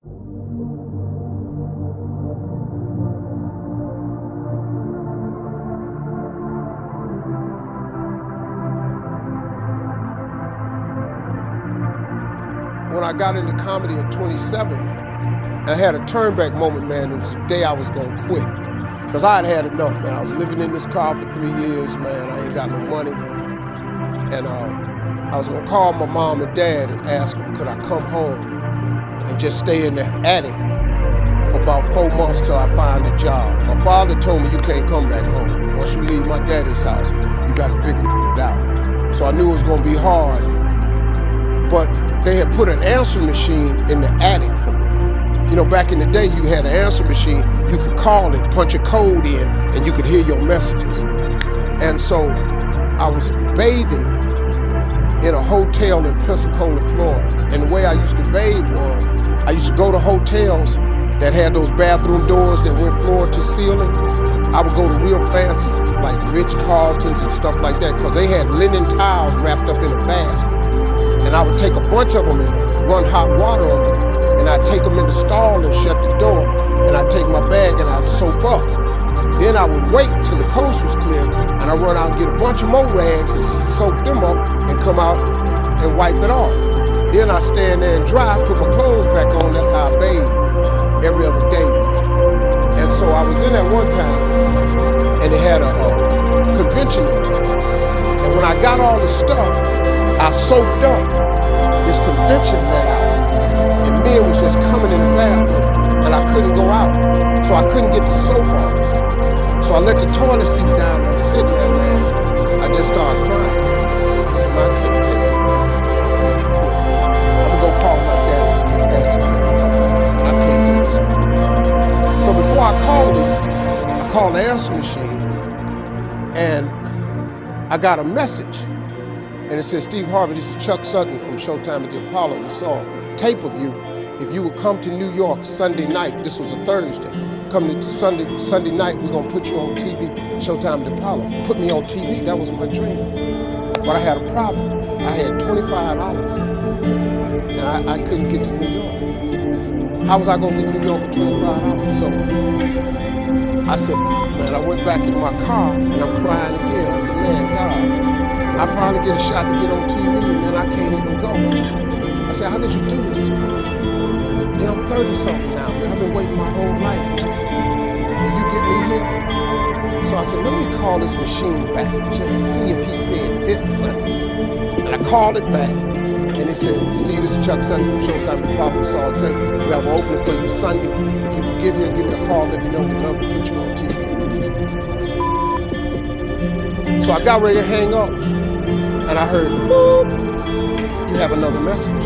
When I got into comedy at 27, I had a turnback moment, man. It was the day I was gonna quit. Because I had enough, man. I was living in this car for 3 years, man. I ain't got no money. And I was gonna call my mom and dad and ask them, could I come home and just stay in the attic for about 4 months till I find a job. My father told me, you can't come back home. Once you leave my daddy's house, you gotta figure it out. So I knew it was gonna be hard. But they had put an answer machine in the attic for me. You know, back in the day, you had an answer machine. You could call it, punch a code in, and you could hear your messages. And so I was bathing in a hotel in Pensacola, Florida. And the way I used to bathe was, I used to go to hotels that had those bathroom doors that went floor to ceiling. I would go to real fancy, like Ritz-Carltons and stuff like that, because they had linen towels wrapped up in a basket. And I would take a bunch of them and run hot water on them. And I'd take them in the stall and shut the door. And I'd take my bag and I'd soap up. Then I would wait till the coast was clear, and I'd run out and get a bunch of more rags and soak them up and come out and wipe it off. Then I'd stand there and dry, put my clothes back on. That's how I bathed every other day. And so I was in there one time, and they had a convention in town. And when I got all the stuff, I soaked up. This convention let out, and men was just coming in the bathroom, and I couldn't go out, so I couldn't get the soap off. So I let the toilet seat down, and I'm sitting there, man. I just started crying. I said, man, I can't take it. I'm gonna go call my dad and just ask him if he can help me. I can't do this. So before I called him, I called the answer machine, and I got a message. And it said, Steve Harvey, this is Chuck Sutton from Showtime at the Apollo. We saw a tape of you. If you would come to New York Sunday night, this was a Thursday, come to Sunday night, we're gonna put you on TV, Showtime at the Apollo. Put me on TV, that was my dream. But I had a problem. I had $25, and I couldn't get to New York. How was I gonna get to New York with $25? So I said, man, I went back in my car, and I'm crying again. I said, man, God, I finally get a shot to get on TV, and then I can't even go. I said, how did you do this to me? You know, I'm 30-something now, man. I've been waiting my whole life. Did you get me here? So I said, let me call this machine back and just see if he said this Sunday. And I called it back, and it said, Steve, this is Chuck Sutton from Showtime at the Apollo. We saw a tape. We have an opening for you Sunday. If you can get here, give me a call, let me know. We'd love to put you on TV. So I got ready to hang up, and I heard, boop, you have another message.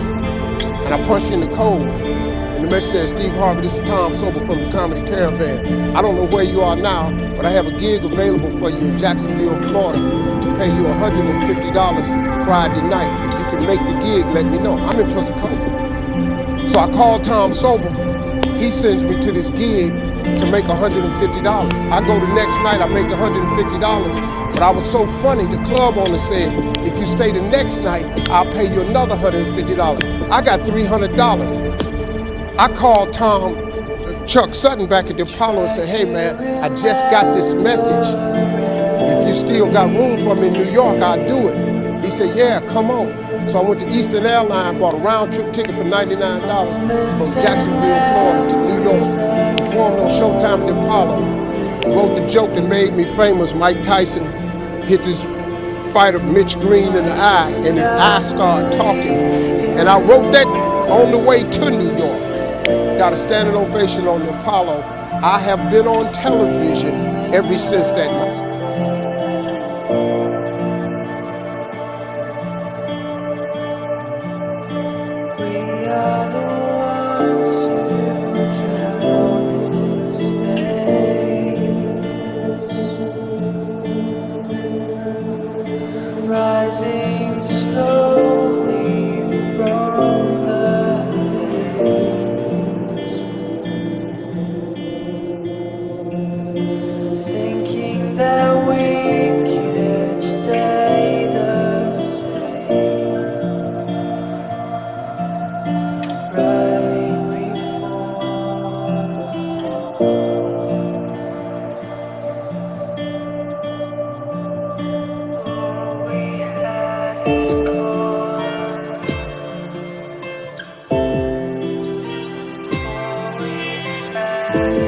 And I punched in the code, and the message says, Steve Harvey, this is Tom Sober from the Comedy Caravan. I don't know where you are now, but I have a gig available for you in Jacksonville, Florida, to pay you $150 Friday night. If you can make the gig, let me know. I'm in Pensacola. So I called Tom Sober. He sends me to this gig to make $150. I go the next night, I make $150. But I was so funny, the club owner said, if you stay the next night, I'll pay you another $150. I got $300. I called Chuck Sutton back at the Apollo and said, hey man, I just got this message. If you still got room for me in New York, I'll do it. He said, yeah, come on. So I went to Eastern Airlines, bought a round trip ticket for $99 from Jacksonville, Florida to New York, performed on Showtime at the Apollo, wrote the joke that made me famous. Mike Tyson hit this fighter Mitch Green in the eye, and his eye started talking. And I wrote that on the way to New York. Got a standing ovation on the Apollo. I have been on television ever since that night. Rising slowly from the haze, thinking that sky.